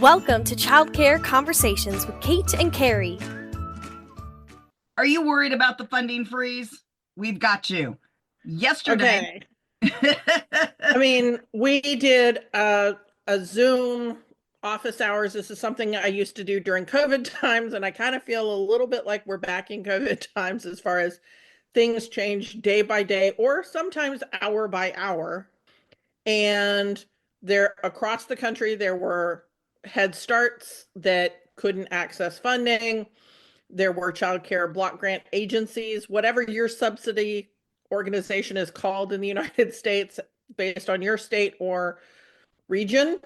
Welcome to Childcare Conversations with Kate and Carrie. Are you worried about the funding freeze? We've got you. Yesterday. Okay. I mean, we did a Zoom office hours. This is something I used to do during COVID times, and I kind of feel a little bit like we're back in COVID times as far as things change day by day or sometimes hour by hour. And there across the country, there were Head Starts that couldn't access funding. There were childcare block grant agencies, whatever your subsidy organization is called in the United States, based on your state or region.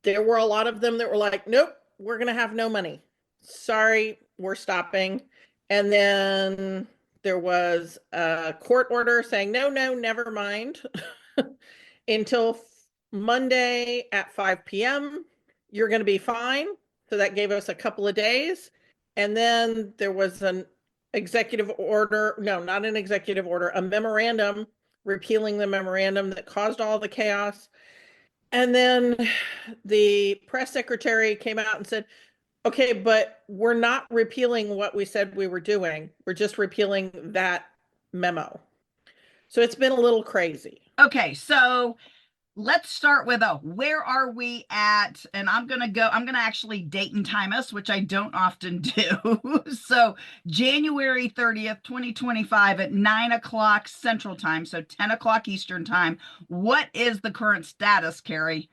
There were a lot of them that were like, nope, we're going to have no money. Sorry, we're stopping. And then there was a court order saying, no, never mind. Until Monday at 5 p.m., you're going to be fine. So that gave us a couple of days. And then there was an executive order, no, not an executive order, a memorandum repealing the memorandum that caused all the chaos. And then the press secretary came out and said, okay, but we're not repealing what we said we were doing. We're just repealing that memo. So it's been a little crazy. Okay, so let's start with where are we at? And I'm going to actually date and time us, which I don't often do. So January 30th, 2025 at 9 o'clock Central Time, so 10 o'clock Eastern Time. What is the current status, Carrie?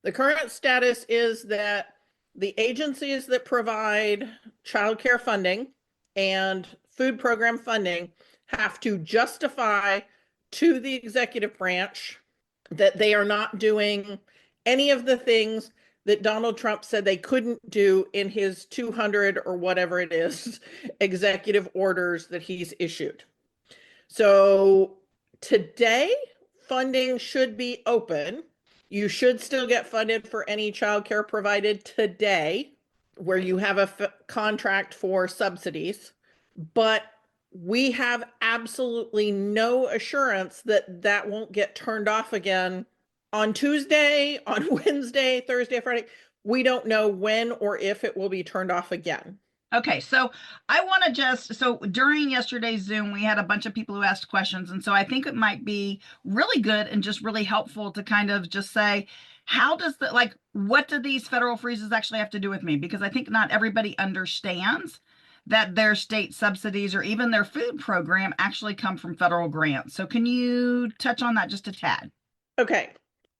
The current status is that the agencies that provide childcare funding and food program funding have to justify to the executive branch that they are not doing any of the things that Donald Trump said they couldn't do in his 200 or whatever it is executive orders that he's issued. So today, funding should be open. You should still get funded for any childcare provided today where you have a contract for subsidies, but we have absolutely no assurance that that won't get turned off again on Tuesday, on Wednesday, Thursday, Friday. We don't know when or if it will be turned off again. Okay, so I want to so during yesterday's Zoom, we had a bunch of people who asked questions. And so I think it might be really good and just really helpful to kind of just say, how does what do these federal freezes actually have to do with me? Because I think not everybody understands that their state subsidies or even their food program actually come from federal grants. So can you touch on that just a tad? Okay.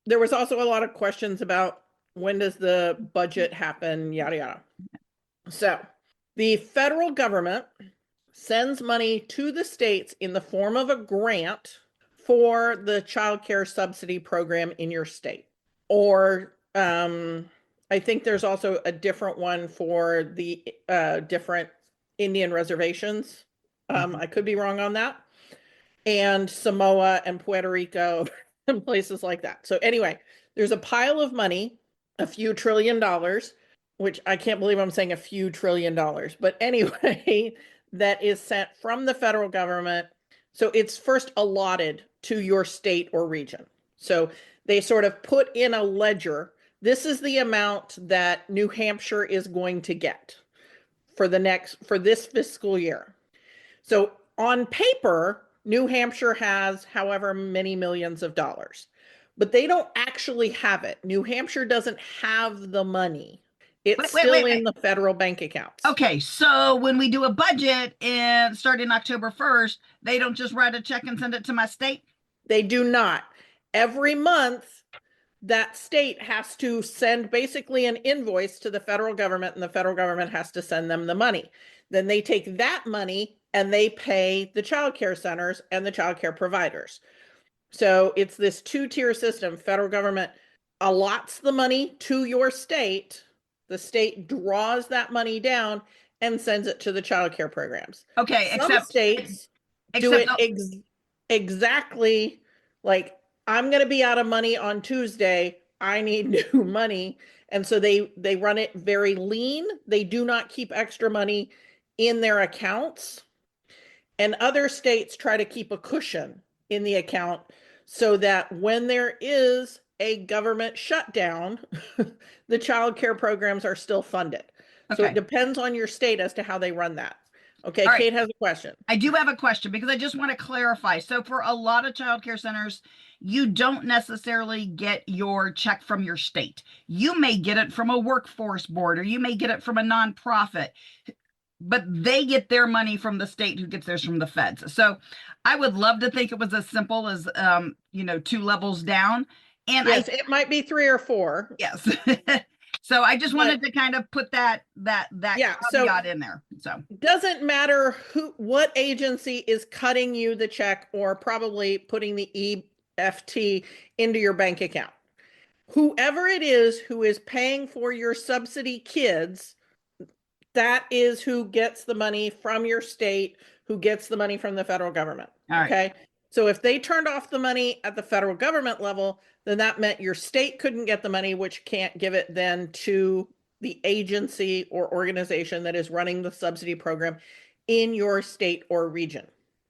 There was also a lot of questions about when does the budget happen, yada, yada. So the federal government sends money to the states in the form of a grant for the child care subsidy program in your state. Or I think there's also a different one for the different Indian reservations. I could be wrong on that. And Samoa and Puerto Rico and places like that. So anyway, there's a pile of money, a few $1 trillion, which I can't believe I'm saying a few $1 trillion. But anyway, that is sent from the federal government. So it's first allotted to your state or region. So they sort of put in a ledger. This is the amount that New Hampshire is going to get for this fiscal year. So on paper, New Hampshire has however many millions of dollars, but they don't actually have it. New Hampshire doesn't have the money. It's still in the federal bank accounts. Okay, so when we do a budget and starting October 1st, they don't just write a check and send it to my state? They do not. Every month, that state has to send basically an invoice to the federal government, and the federal government has to send them the money. Then they take that money and they pay the child care centers and the child care providers. So it's this two-tier system. Federal government allots the money to your state. The state draws that money down and sends it to the child care programs. Okay, Some states do it exactly like, I'm going to be out of money on Tuesday. I need new money. And so they run it very lean. They do not keep extra money in their accounts. And other states try to keep a cushion in the account so that when there is a government shutdown, the child care programs are still funded. So Okay. it depends on your state as to how they run that. Okay, All right. Kate has a question. I do have a question because I just want to clarify. So for a lot of child care centers, you don't necessarily get your check from your state. You may get it from a workforce board, or you may get it from a nonprofit, but they get their money from the state, who gets theirs from the feds. So I would love to think it was as simple as, 2 levels down. And Yes, it might be 3 or 4. yes. So I just wanted to kind of put that Yeah, so caveat in there. So doesn't matter what agency is cutting you the check or probably putting the EFT into your bank account. Whoever it is who is paying for your subsidy kids, that is who gets the money from your state, who gets the money from the federal government. all right. Okay. So if they turned off the money at the federal government level, then that meant your state couldn't get the money, which can't give it then to the agency or organization that is running the subsidy program in your state or region.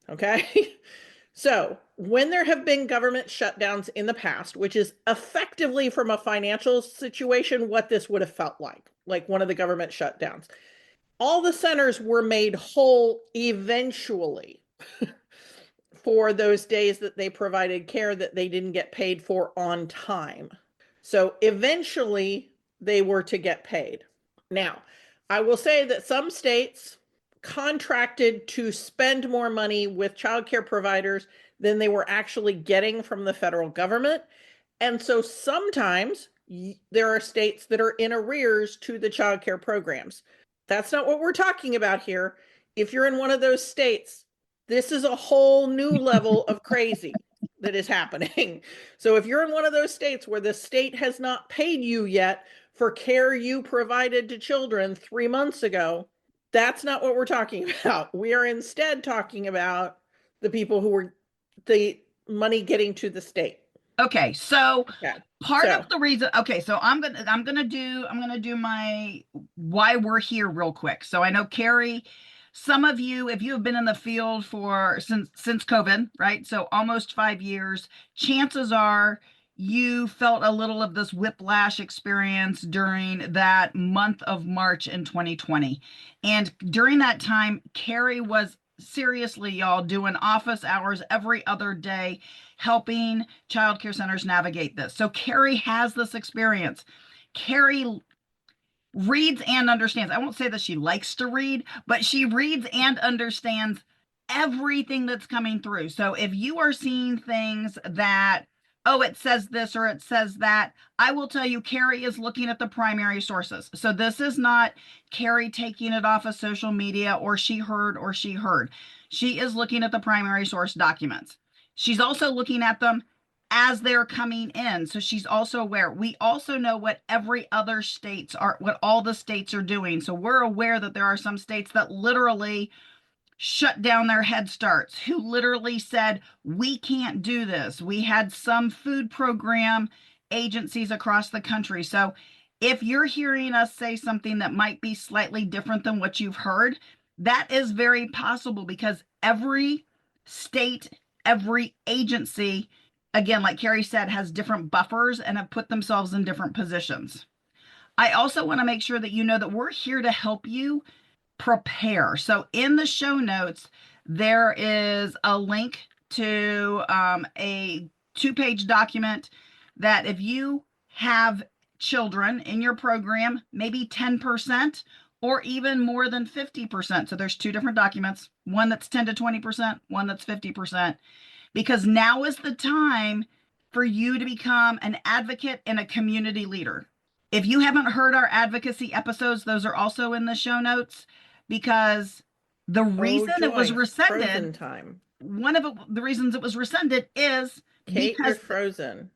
Okay. So when there have been government shutdowns in the past, which is effectively from a financial situation, what this would have felt like one of the government shutdowns, all the centers were made whole eventually for those days that they provided care that they didn't get paid for on time. So eventually they were to get paid. Now, I will say that some states contracted to spend more money with childcare providers than they were actually getting from the federal government. And so sometimes there are states that are in arrears to the childcare programs. That's not what we're talking about here. If you're in one of those states, this is a whole new level of crazy that is happening. So if you're in one of those states where the state has not paid you yet for care you provided to children 3 months ago, that's not what we're talking about. We are instead talking about the people who were the money getting to the state. Okay, so part of the reason, so I'm gonna do my why we're here real quick. So I know, Carrie, some of you, if you have been in the field since COVID, right? So almost 5 years, chances are you felt a little of this whiplash experience during that month of March in 2020. And during that time, Carrie was seriously, y'all, doing office hours every other day, helping childcare centers navigate this. So Carrie has this experience. Carrie reads and understands. I won't say that she likes to read, but she reads and understands everything that's coming through. So if you are seeing things that, oh, it says this or it says that, I will tell you, Carrie is looking at the primary sources. So this is not Carrie taking it off of social media or she heard. She is looking at the primary source documents. She's also looking at them as they're coming in. So she's also aware. We also know what what all the states are doing. So we're aware that there are some states that literally shut down their Head Starts, who literally said, we can't do this. We had some food program agencies across the country. So if you're hearing us say something that might be slightly different than what you've heard, that is very possible, because every state, every agency, again, like Carrie said, has different buffers and have put themselves in different positions. I also want to make sure that you know that we're here to help you prepare. So in the show notes, there is a link to a 2-page document that if you have children in your program, maybe 10% or even more than 50%. So there's 2 different documents, one that's 10 to 20%, one that's 50%, because now is the time for you to become an advocate and a community leader. If you haven't heard our advocacy episodes, those are also in the show notes, because the reason it was rescinded, one of the reasons it was rescinded is Kate, you're frozen.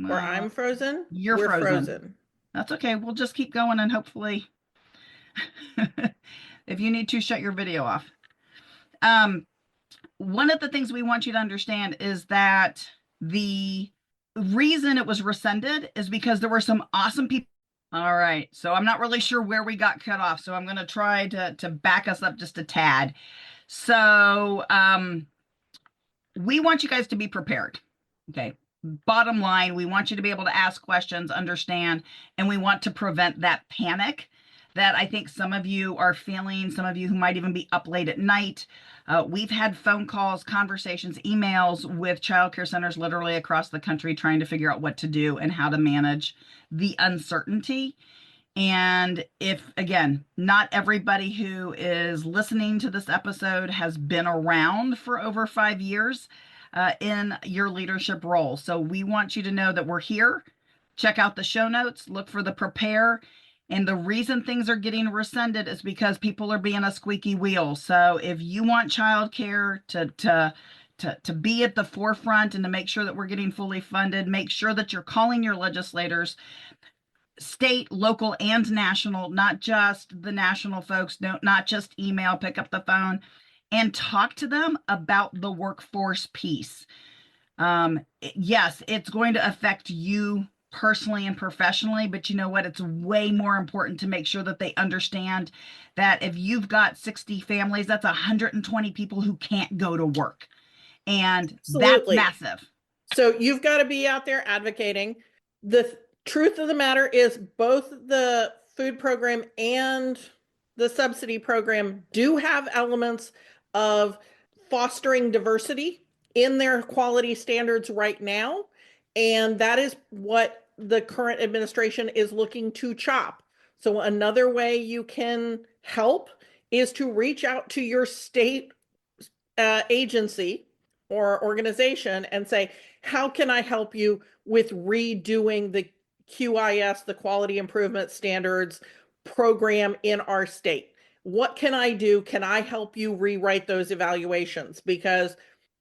Or I'm frozen. We're frozen. That's okay. We'll just keep going, and hopefully if you need to, shut your video off. One of the things we want you to understand is that the reason it was rescinded is because there were some awesome people. All right, so I'm not really sure where we got cut off, so I'm going to try to back us up just a tad. So we want you guys to be prepared, okay? bottom line, we want you to be able to ask questions, understand, and we want to prevent that panic that I think some of you are feeling, some of you who might even be up late at night. We've had phone calls, conversations, emails with childcare centers literally across the country trying to figure out what to do and how to manage the uncertainty. And if, again, not everybody who is listening to this episode has been around for over 5 years in your leadership role. So we want you to know that we're here. Check out the show notes, look for the prepare. And the reason things are getting rescinded is because people are being a squeaky wheel. So if you want childcare to be at the forefront and to make sure that we're getting fully funded, make sure that you're calling your legislators, state, local, and national, not just the national folks, not just email, pick up the phone and talk to them about the workforce piece. Yes, it's going to affect you personally and professionally, but you know what? It's way more important to make sure that they understand that if you've got 60 families, that's 120 people who can't go to work. And Absolutely. That's massive. So you've got to be out there advocating. The truth of the matter is both the food program and the subsidy program do have elements of fostering diversity in their quality standards right now. And that is what the current administration is looking to chop. So another way you can help is to reach out to your state agency or organization and say, how can I help you with redoing the QIS, the quality improvement standards program in our state? What can I do? Can I help you rewrite those evaluations? Because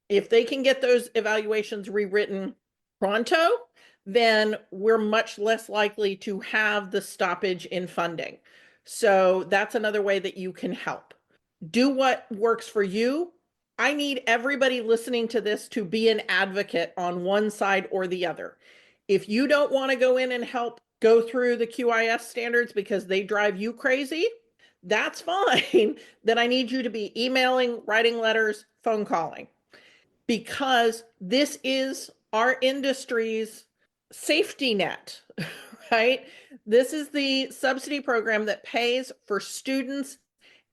if they can get those evaluations rewritten pronto, then we're much less likely to have the stoppage in funding. So that's another way that you can help. Do what works for you. I need everybody listening to this to be an advocate on one side or the other. If you don't want to go in and help go through the QIS standards because they drive you crazy, that's fine. Then I need you to be emailing, writing letters, phone calling, because this is our industry's safety net, right? This is the subsidy program that pays for students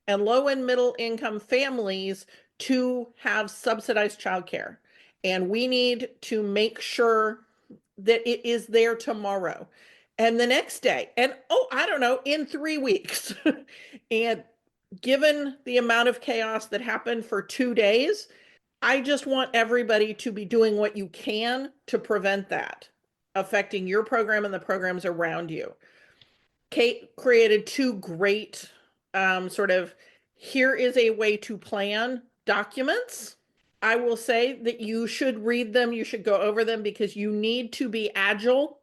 and low and middle income families to have subsidized childcare. And we need to make sure that it is there tomorrow and the next day. And, I don't know, in 3 weeks. And given the amount of chaos that happened for 2 days, I just want everybody to be doing what you can to prevent that affecting your program and the programs around you. Kate created 2 great here is a way to plan documents. I will say that you should read them. You should go over them because you need to be agile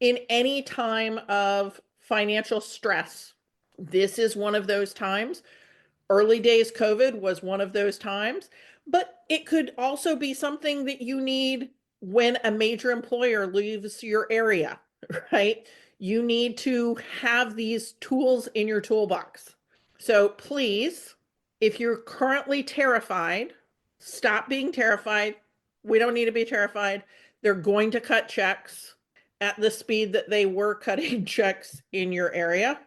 in any time of financial stress. This is one of those times. Early days COVID was one of those times, but it could also be something that you need when a major employer leaves your area, right? You need to have these tools in your toolbox. So please, if you're currently terrified, stop being terrified. We don't need to be terrified. They're going to cut checks at the speed that they were cutting checks in your area.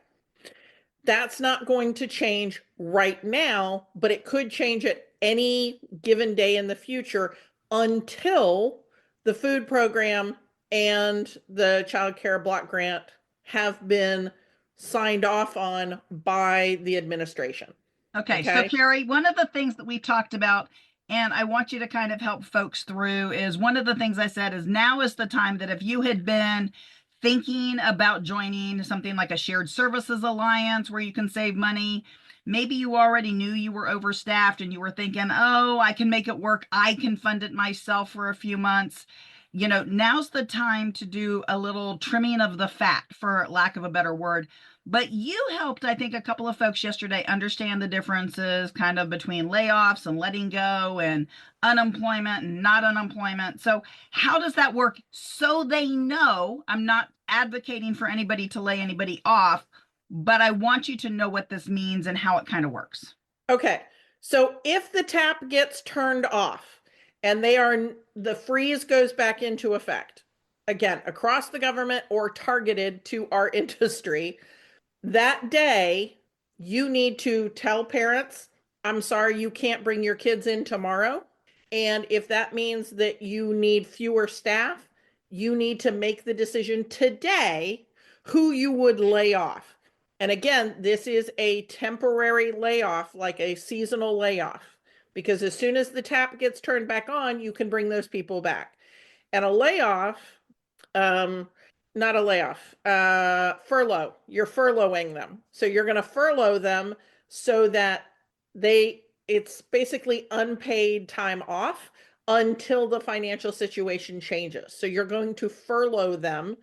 That's not going to change right now, but it could change at any given day in the future until the food program and the child care block grant have been signed off on by the administration. Okay. So Carrie, one of the things that we talked about, and I want you to kind of help folks through, is one of the things I said is now is the time that if you had been thinking about joining something like a shared services alliance where you can save money, maybe you already knew you were overstaffed and you were thinking, oh, I can make it work. I can fund it myself for a few months. Now's the time to do a little trimming of the fat, for lack of a better word. But you helped, I think, a couple of folks yesterday understand the differences kind of between layoffs and letting go and unemployment and not unemployment. So how does that work? So they know, I'm not advocating for anybody to lay anybody off, but I want you to know what this means and how it kind of works. Okay. So if the tap gets turned off And the freeze goes back into effect again across the government or targeted to our industry. That day, you need to tell parents, I'm sorry, you can't bring your kids in tomorrow. And if that means that you need fewer staff, you need to make the decision today who you would lay off. And again, this is a temporary layoff, like a seasonal layoff, because as soon as the tap gets turned back on, you can bring those people back. And a layoff, not a layoff, furlough. You're furloughing them. So you're going to furlough them so that it's basically unpaid time off until the financial situation changes. So you're going to furlough them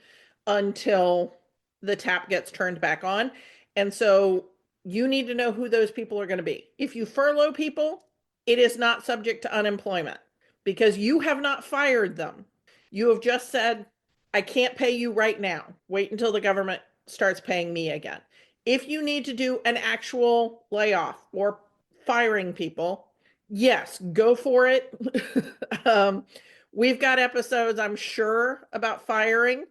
until the tap gets turned back on. And so you need to know who those people are going to be. If you furlough people, it is not subject to unemployment because you have not fired them. You have just said, I can't pay you right now. Wait until the government starts paying me again. If you need to do an actual layoff or firing people, yes, go for it. We've got episodes, I'm sure, about firing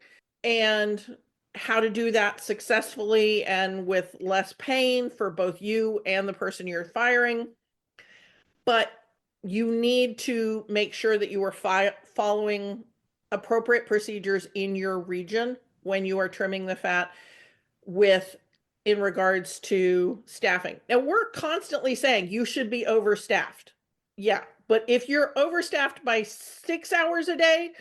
and how to do that successfully and with less pain for both you and the person you're firing. But you need to make sure that you are following appropriate procedures in your region when you are trimming the fat in regards to staffing. Now, we're constantly saying you should be overstaffed. Yeah, but if you're overstaffed by 6 hours a day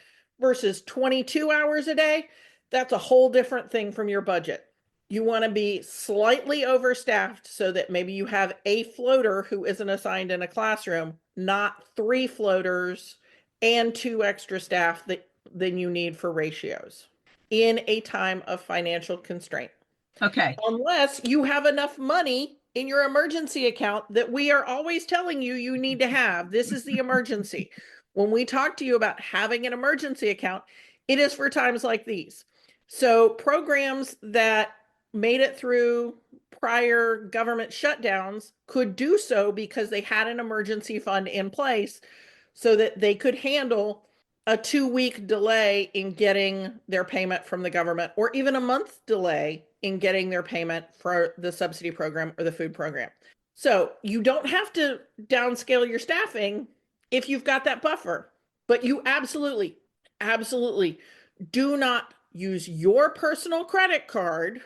versus 22 hours a day, that's a whole different thing from your budget. You want to be slightly overstaffed so that maybe you have a floater who isn't assigned in a classroom, not 3 floaters and 2 extra staff than you need for ratios in a time of financial constraint. Okay. Unless you have enough money in your emergency account that we are always telling you need to have. This is the emergency. When we talk to you about having an emergency account, it is for times like these. So programs that made it through prior government shutdowns could do so because they had an emergency fund in place so that they could handle a 2-week delay in getting their payment from the government, or even a month delay in getting their payment for the subsidy program or the food program. So you don't have to downscale your staffing if you've got that buffer, but you absolutely do not use your personal credit card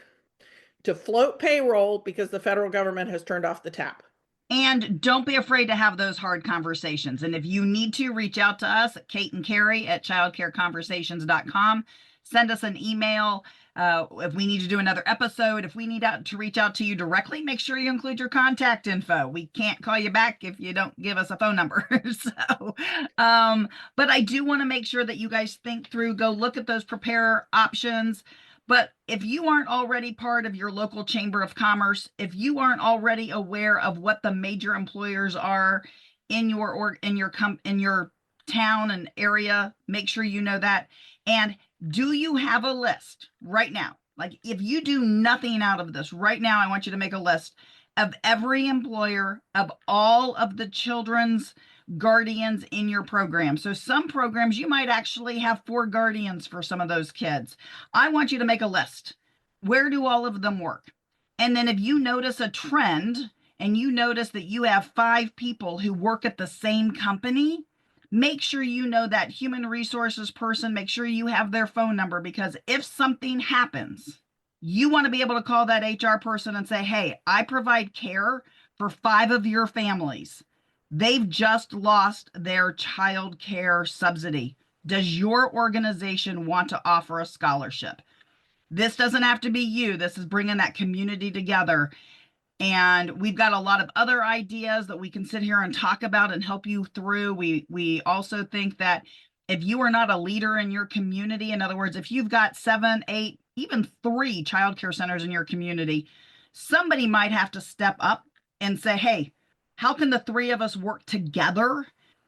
to float payroll because the federal government has turned off the tap. And don't be afraid to have those hard conversations. And if you need to, reach out to us at Kate and Carrie at childcareconversations.com. Send us an email. If we need to do another episode, if we need to reach out to you directly, make sure you include your contact info. We can't call you back if you don't give us a phone number. But I do want to make sure that you guys think through, go look at those prepare options. But if you aren't already part of your local chamber of commerce, if you aren't already aware of what the major employers are in your town and area, make sure you know that. And do you have a list right now? Like, if you do nothing out of this right now, I want you to make a list of every employer of all of the children's guardians in your program. So some programs you might actually have 4 guardians for some of those kids. I want you to make a list. Where do all of them work? And then if you notice a trend and you notice that you have 5 people who work at the same company, make sure you know that human resources person, make sure you have their phone number, because if something happens, you want to be able to call that HR person and say, hey, I provide care for 5 of your families. They've just lost their child care subsidy. Does your organization want to offer a scholarship? This doesn't have to be you. This is bringing that community together. And we've got a lot of other ideas that we can sit here and talk about and help you through. We also think that if you are not a leader in your community, in other words, if you've got 7, 8, even 3 childcare centers in your community, somebody might have to step up and say, hey, how can the 3 of us work together?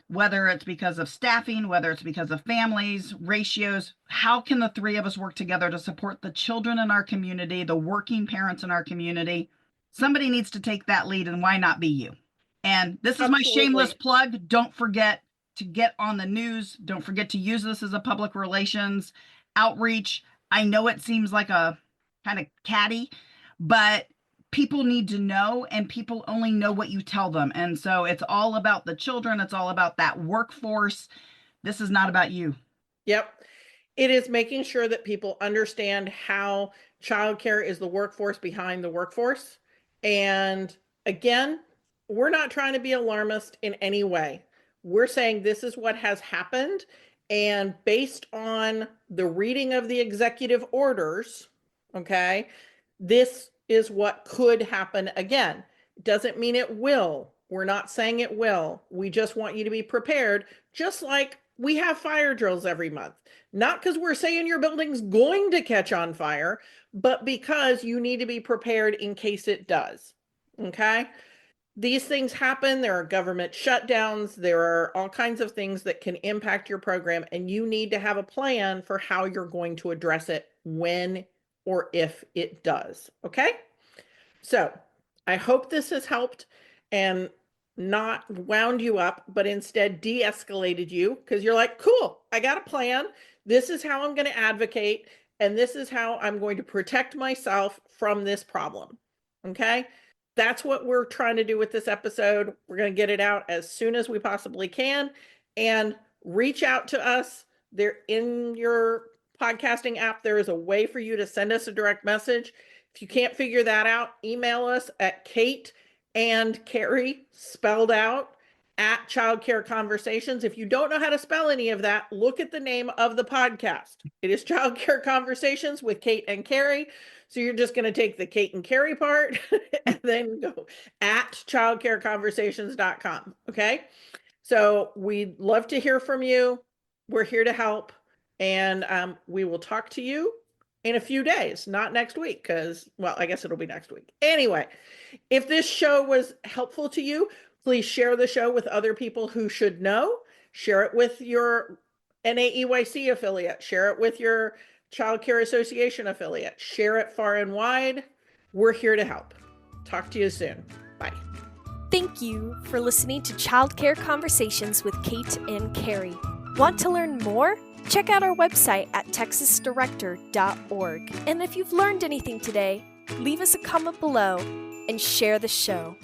Whether it's because of staffing, whether it's because of families, ratios, how can the 3 of us work together to support the children in our community, the working parents in our community? Somebody needs to take that lead, and why not be you? And this is my shameless plug. Don't forget to get on the news. Don't forget to use this as a public relations outreach. I know it seems like a kind of catty, but people need to know, and people only know what you tell them. And so it's all about the children. It's all about that workforce. This is not about you. Yep. It is making sure that people understand how childcare is the workforce behind the workforce. And again, we're not trying to be alarmist in any way. We're saying this is what has happened. And based on the reading of the executive orders, okay, this is what could happen again. It doesn't mean it will. We're not saying it will. We just want you to be prepared, just like we have fire drills every month. Not because we're saying your building's going to catch on fire, but because you need to be prepared in case it does. Okay? These things happen. There are government shutdowns. There are all kinds of things that can impact your program, and you need to have a plan for how you're going to address it when or if it does. Okay? So I hope this has helped and not wound you up, but instead de-escalated you, because you're like, cool, I got a plan. This is how I'm going to advocate, and this is how I'm going to protect myself from this problem. Okay? That's what we're trying to do with this episode. We're going to get it out as soon as we possibly can, and reach out to us. There in your podcasting app, there is a way for you to send us a direct message. If you can't figure that out, email us at Kate and Carrie, spelled out, at Childcare Conversations. If you don't know how to spell any of that, look at the name of the podcast. It is Childcare Conversations with Kate and Carrie. So you're just going to take the Kate and Carrie part and then go at childcareconversations.com. Okay. So we'd love to hear from you. We're here to help. And we will talk to you in a few days, not next week, because, well, I guess it'll be next week. Anyway, if this show was helpful to you, please share the show with other people who should know. Share it with your NAEYC affiliate. Share it with your Child Care Association affiliate. Share it far and wide. We're here to help. Talk to you soon. Bye. Thank you for listening to Childcare Conversations with Kate and Carrie. Want to learn more? Check out our website at texasdirector.org. And if you've learned anything today, leave us a comment below and share the show.